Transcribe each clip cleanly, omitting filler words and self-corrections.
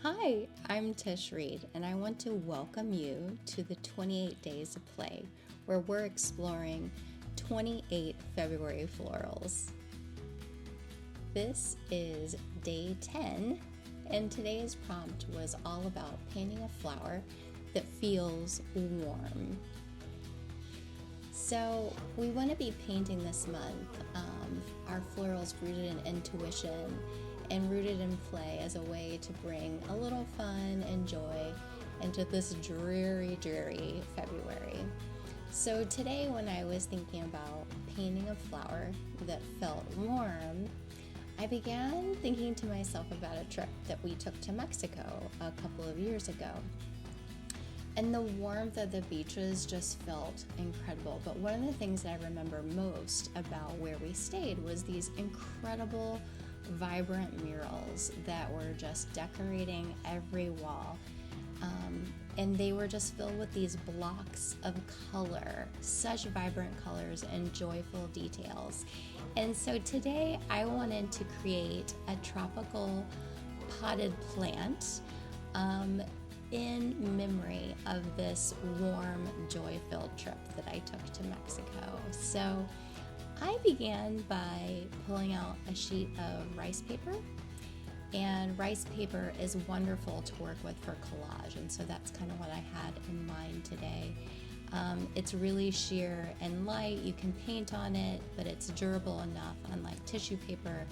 Hi, I'm Tish Reed, and I want to welcome you to the 28 Days of Play, where we're exploring 28 February florals. This is day 10, and today's prompt was all about painting a flower that feels warm. So we want to be painting this month our florals rooted in intuition and rooted in play as a way to bring a little fun and joy into this dreary February. So today, when I was thinking about painting a flower that felt warm, I began thinking to myself about a trip that we took to Mexico a couple of years ago. And the warmth of the beaches just felt incredible. But one of the things that I remember most about where we stayed was these incredible, vibrant murals that were just decorating every wall. And they were just filled with these blocks of color, such vibrant colors and joyful details. And so today I wanted to create a tropical potted plant in memory of this warm, joy-filled trip that I took to Mexico. So I began by pulling out a sheet of rice paper, and rice paper is wonderful to work with for collage, and so that's kind of what I had in mind today. It's really sheer and light. You can paint on it, but it's durable enough, unlike tissue paper,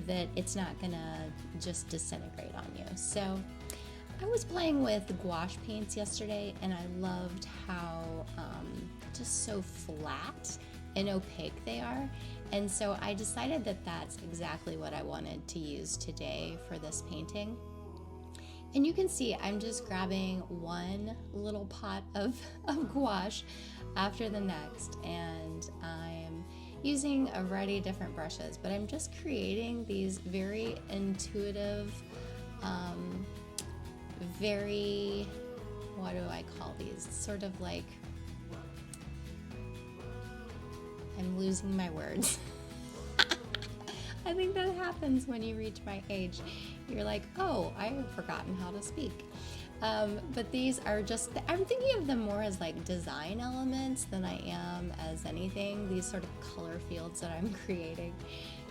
that it's not gonna just disintegrate on you. So I was playing with gouache paints yesterday, and I loved how just so flat and opaque they are. And so I decided that that's exactly what I wanted to use today for this painting. And you can see I'm just grabbing one little pot of gouache after the next, and I'm using a variety of different brushes, but I'm just creating these very intuitive, very, what do I call these? Sort of like, I'm losing my words. I think that happens when you reach my age. You're like, oh, I have forgotten how to speak. But these are just, I'm thinking of them more as like design elements than I am as anything, these sort of color fields that I'm creating.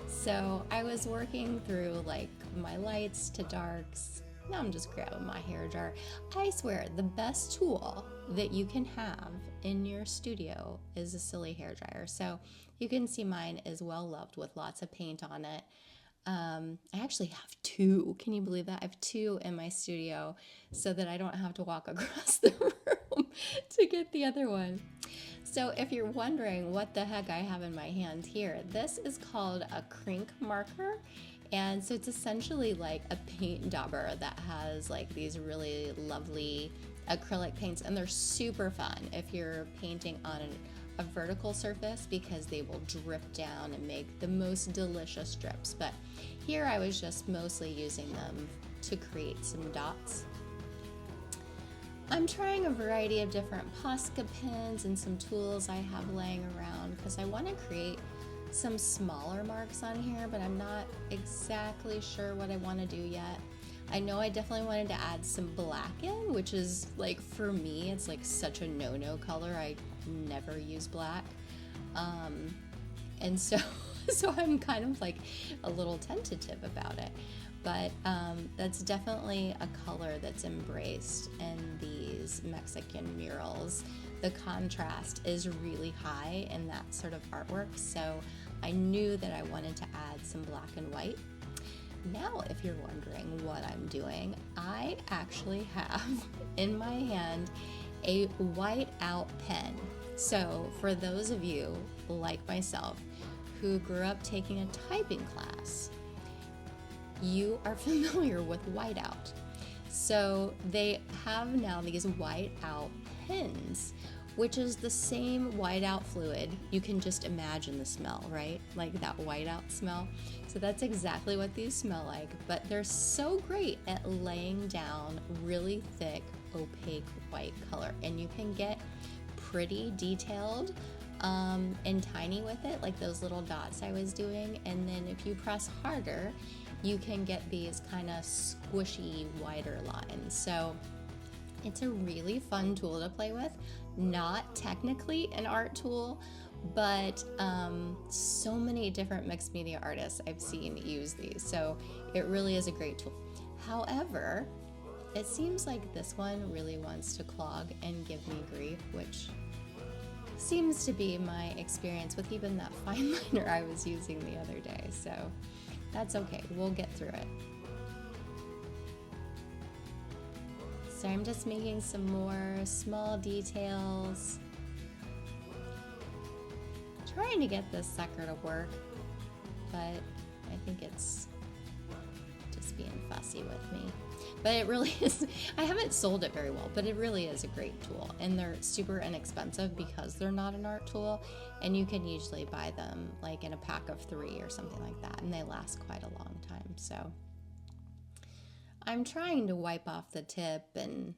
So I was working through like my lights to darks. Now I'm just grabbing my hair dryer. I swear, the best tool that you can have in your studio is a silly hair dryer. So you can see mine is well loved with lots of paint on it. I actually have two. Can you believe that? I have two in my studio so that I don't have to walk across the room to get the other one. So if you're wondering what the heck I have in my hand here, this is called a crink marker. And so it's essentially like a paint dauber that has like these really lovely acrylic paints, and they're super fun if you're painting on a vertical surface because they will drip down and make the most delicious drips. But here I was just mostly using them to create some dots. I'm trying a variety of different Posca pens and some tools I have laying around because I want to create some smaller marks on here, but I'm not exactly sure what I want to do yet. I know I definitely wanted to add some black in, which is like, for me, it's like such a no-no color. I never use black. And so I'm kind of like a little tentative about it. But that's definitely a color that's embraced in these Mexican murals. The contrast is really high in that sort of artwork, so I knew that I wanted to add some black and white. Now, if you're wondering what I'm doing, I actually have in my hand a white out pen. So for those of you like myself who grew up taking a typing class, you are familiar with whiteout. So they have now these whiteout pens, which is the same whiteout fluid. You can just imagine the smell, right? Like that whiteout smell. So that's exactly what these smell like, but they're so great at laying down really thick, opaque white color. And you can get pretty detailed and tiny with it, like those little dots I was doing. And then if you press harder, you can get these kind of squishy, wider lines. So it's a really fun tool to play with. Not technically an art tool, but so many different mixed media artists I've seen use these. So it really is a great tool. However, it seems like this one really wants to clog and give me grief, which seems to be my experience with even that fine liner I was using the other day. So that's okay, we'll get through it. So I'm just making some more small details, trying to get this sucker to work, but I think it's just being fussy with me. But it really is, I haven't sold it very well, but it really is a great tool, and they're super inexpensive because they're not an art tool, and you can usually buy them like in a pack of 3 or something like that, and they last quite a long time. So I'm trying to wipe off the tip, and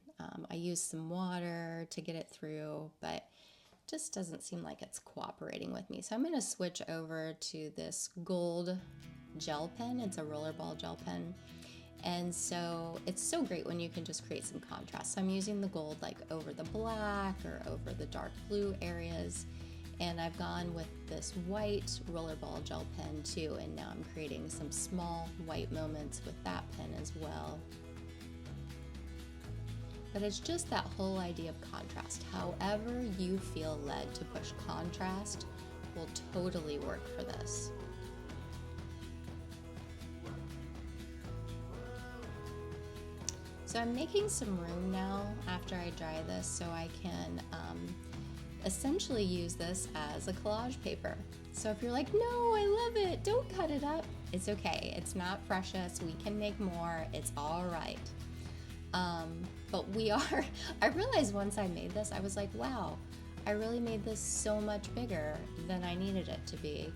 I use some water to get it through, but it just doesn't seem like it's cooperating with me. So I'm going to switch over to this gold gel pen. It's a rollerball gel pen. And so it's so great when you can just create some contrast. So I'm using the gold like over the black or over the dark blue areas. And I've gone with this white rollerball gel pen too, and now I'm creating some small white moments with that pen as well. But it's just that whole idea of contrast. However you feel led to push contrast will totally work for this. So I'm making some room now after I dry this so I can essentially use this as a collage paper. So if you're like, no, I love it, don't cut it up, it's okay. It's not precious. We can make more. It's all right. But I realized once I made this, I was like, wow, I really made this so much bigger than I needed it to be.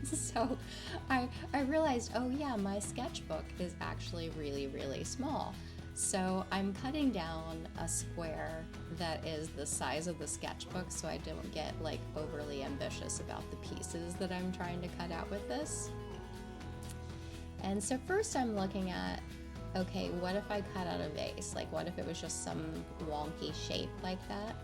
So I realized, oh yeah, my sketchbook is actually really, really small. So I'm cutting down a square that is the size of the sketchbook so I don't get like overly ambitious about the pieces that I'm trying to cut out with this. And so first I'm looking at, okay, what if I cut out a vase? Like what if it was just some wonky shape like that?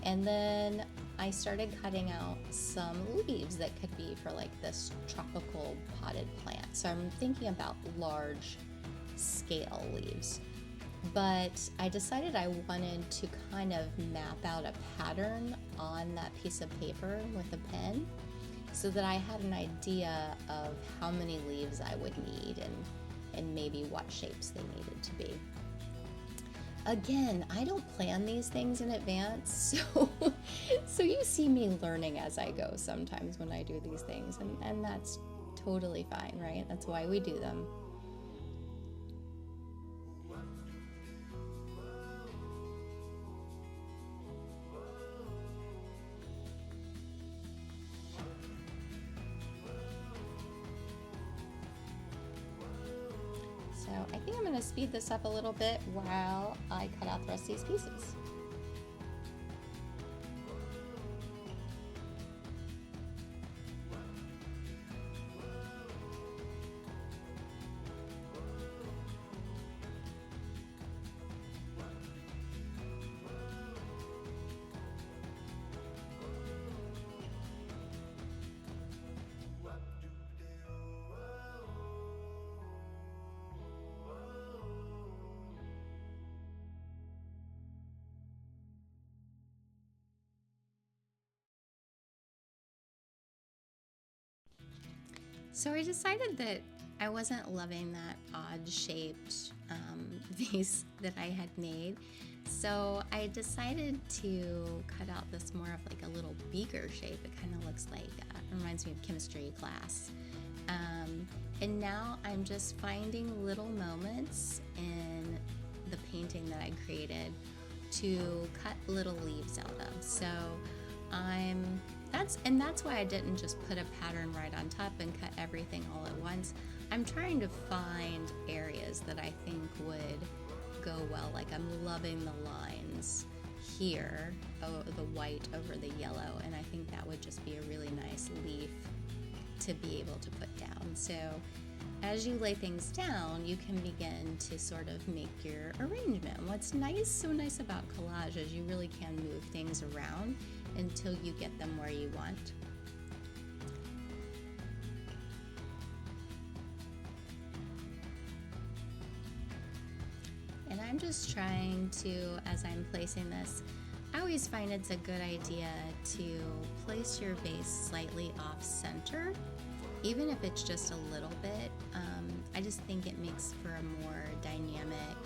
And then I started cutting out some leaves that could be for like this tropical potted plant. So I'm thinking about large scale leaves. But I decided I wanted to kind of map out a pattern on that piece of paper with a pen so that I had an idea of how many leaves I would need and maybe what shapes they needed to be. Again, I don't plan these things in advance, so you see me learning as I go sometimes when I do these things, and that's totally fine, right? That's why we do them. So I think I'm going to speed this up a little bit while I cut out the rest of these pieces. So I decided that I wasn't loving that odd-shaped vase that I had made. So I decided to cut out this more of like a little beaker shape. It kind of looks like, reminds me of chemistry class. And now I'm just finding little moments in the painting that I created to cut little leaves out of. So that's why I didn't just put a pattern right on top and cut everything all at once. I'm trying to find areas that I think would go well. Like I'm loving the lines here, the white over the yellow, and I think that would just be a really nice leaf to be able to put down. So as you lay things down, you can begin to sort of make your arrangement. What's so nice about collage is you really can move things around until you get them where you want. And I'm just trying to, as I'm placing this, I always find it's a good idea to place your vase slightly off center, even if it's just a little bit. I just think it makes for a more dynamic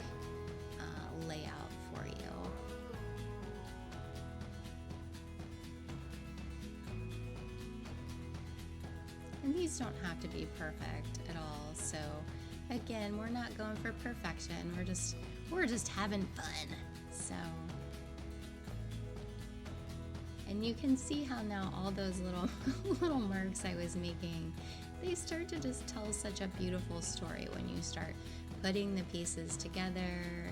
layout for you. And these don't have to be perfect at all. So again, we're not going for perfection. We're just having fun. So, and you can see how now all those little marks I was making, they start to just tell such a beautiful story when you start putting the pieces together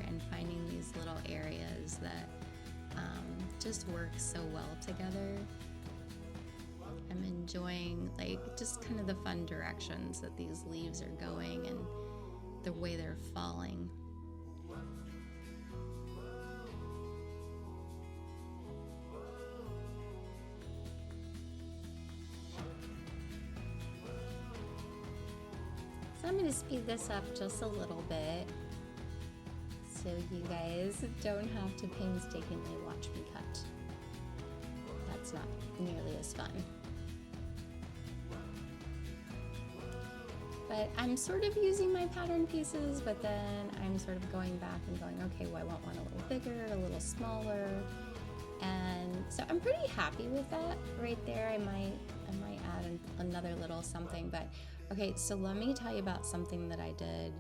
and finding these little areas that just work so well together. I'm enjoying just kind of the fun directions that these leaves are going and the way they're falling. So I'm going to speed this up just a little bit so you guys don't have to painstakingly watch me cut. That's not nearly as fun. But I'm sort of using my pattern pieces, but then I'm sort of going back and going, okay, well, I want one a little bigger, a little smaller. And so I'm pretty happy with that right there. I might add another little something, but okay, so let me tell you about something that I did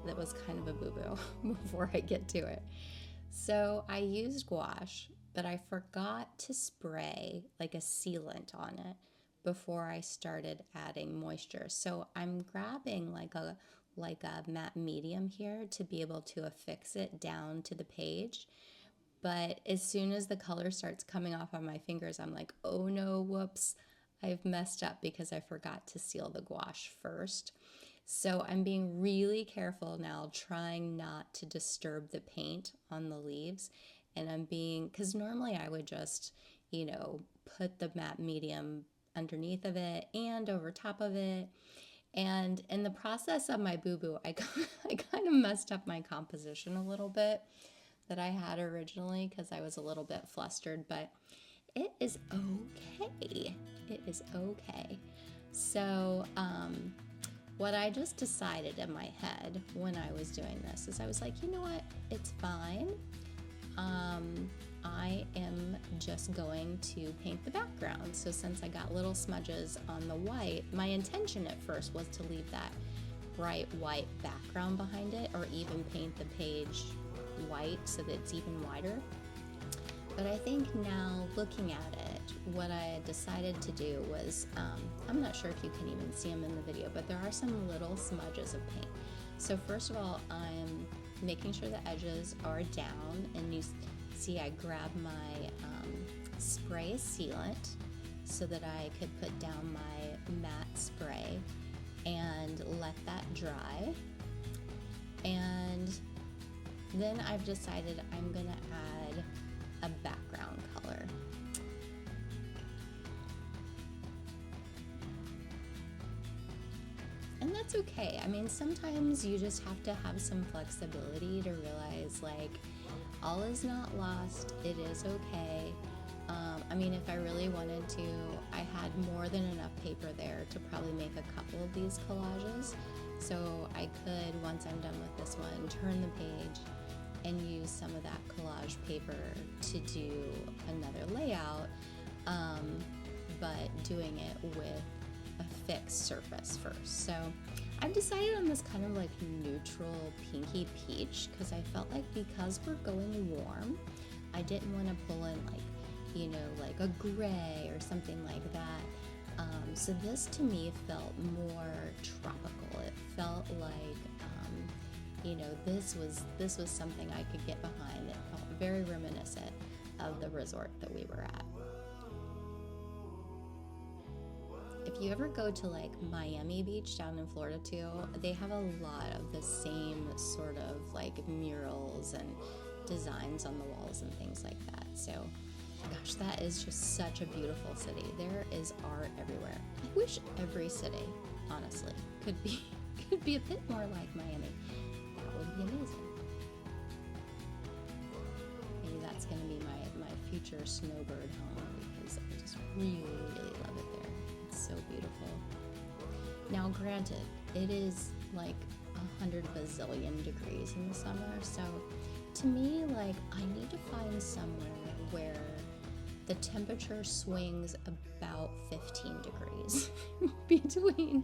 that was kind of a boo-boo before I get to it. So I used gouache, but I forgot to spray like a sealant on it before I started adding moisture. So I'm grabbing like a matte medium here to be able to affix it down to the page. But as soon as the color starts coming off on my fingers, I'm like, oh no, whoops, I've messed up because I forgot to seal the gouache first. So I'm being really careful now, trying not to disturb the paint on the leaves. And because normally I would just, put the matte medium underneath of it and over top of it. And in the process of my boo-boo, I kind of messed up my composition a little bit that I had originally because I was a little bit flustered, but it is okay. It is okay. So what I just decided in my head when I was doing this is I was like, you know what? It's fine. I am just going to paint the background. So since I got little smudges on the white, my intention at first was to leave that bright white background behind it, or even paint the page white so that it's even wider. But I think now looking at it, what I decided to do was, I'm not sure if you can even see them in the video, but there are some little smudges of paint. So first of all, I'm making sure the edges are down, and you see I grabbed my spray sealant so that I could put down my matte spray and let that dry. And then I've decided I'm going to add a background color. And that's okay. I mean, sometimes you just have to have some flexibility to realize, like, all is not lost. It is okay. I mean, if I really wanted to, I had more than enough paper there to probably make a couple of these collages. So I could, once I'm done with this one, turn the page and use some of that collage paper to do another layout, but doing it with a fixed surface first. So I've decided on this kind of like neutral pinky peach because I felt like because we're going warm, I didn't want to pull in like a gray or something like that. So this to me felt more tropical. It felt like this was something I could get behind. It felt very reminiscent of the resort that we were at. If if you ever go to like Miami Beach down in Florida too, they have a lot of the same sort of like murals and designs on the walls and things like that. So gosh, that is just such a beautiful city. There is art everywhere. I wish every city, honestly, could be a bit more like Miami. That would be amazing. Maybe that's gonna be my future snowbird home, because I just really love it there. It's so beautiful. Now granted, it is like 100 bazillion degrees in the summer, so to me, like, I need to find somewhere where the temperature swings about 15 degrees between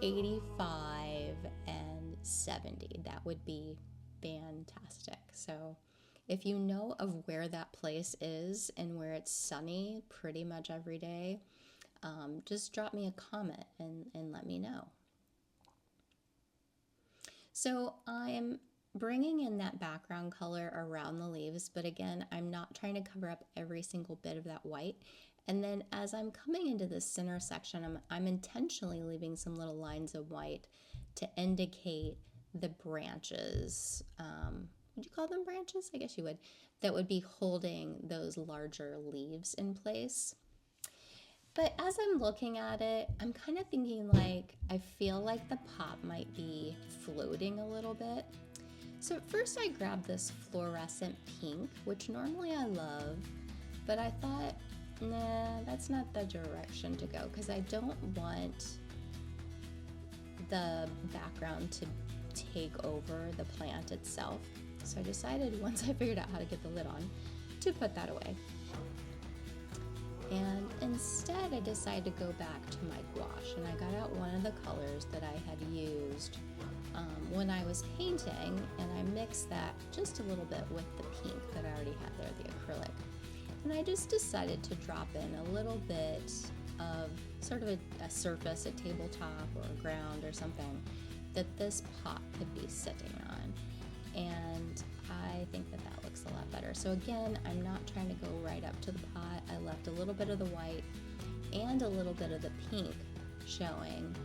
85 and 70. That would be fantastic. So if you know of where that place is and where it's sunny pretty much every day, just drop me a comment and let me know. So I'm bringing in that background color around the leaves, but again, I'm not trying to cover up every single bit of that white. And then as I'm coming into this center section, I'm intentionally leaving some little lines of white to indicate the branches. Would you call them branches? I guess you would. That would be holding those larger leaves in place. But as I'm looking at it, I'm kind of thinking like, I feel like the pot might be floating a little bit. So at first I grabbed this fluorescent pink, which normally I love, but I thought, nah, that's not the direction to go, because I don't want the background to take over the plant itself. So I decided, once I figured out how to get the lid on, to put that away. And instead I decided to go back to my gouache, and I got out one of the colors that I had used when I was painting, and I mixed that just a little bit with the pink that I already had there, the acrylic. And I just decided to drop in a little bit of sort of a surface, a tabletop or a ground or something that this pot could be sitting on. And I think that that looks a lot better. So again, I'm not trying to go right up to the pot. I left a little bit of the white and a little bit of the pink showing,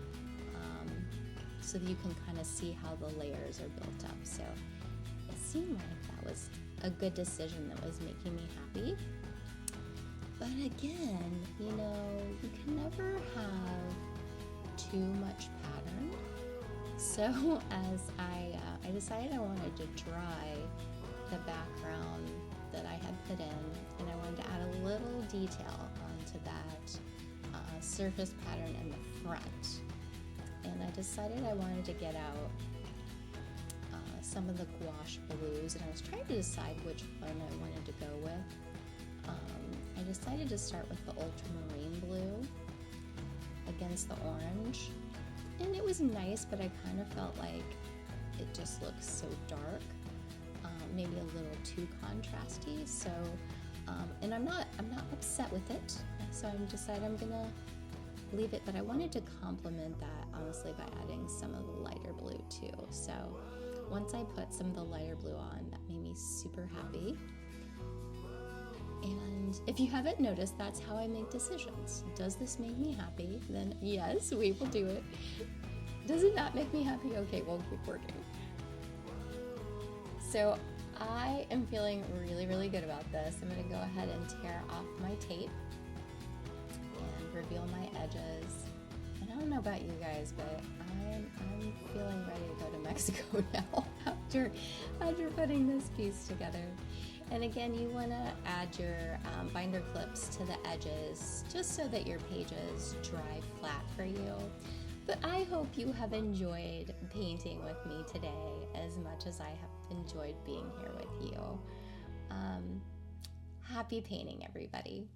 so that you can kind of see how the layers are built up. So it seemed like that was a good decision that was making me happy. But again, you can never have too much pattern. So as I decided I wanted to dry the background that I had put in, and I wanted to add a little detail onto that surface pattern in the front. And I decided I wanted to get out some of the gouache blues, and I was trying to decide which one I wanted to go with. I decided to start with the ultramarine blue against the orange, and it was nice, but I kind of felt like it just looks so dark, maybe a little too contrasty. So, and I'm not upset with it. So I decided I'm gonna leave it, but I wanted to complement that honestly by adding some of the lighter blue too. So once I put some of the lighter blue on, that made me super happy. And if you haven't noticed, that's how I make decisions. Does this make me happy? Then yes, we will do it. Does it not make me happy? Okay, we'll keep working. So I am feeling really good about this. I'm gonna go ahead and tear off my tape and reveal my edges. And I don't know about you guys, but I'm feeling ready to go to Mexico now after putting this piece together. And again, you want to add your binder clips to the edges just so that your pages dry flat for you. But I hope you have enjoyed painting with me today as much as I have enjoyed being here with you. Happy painting, everybody.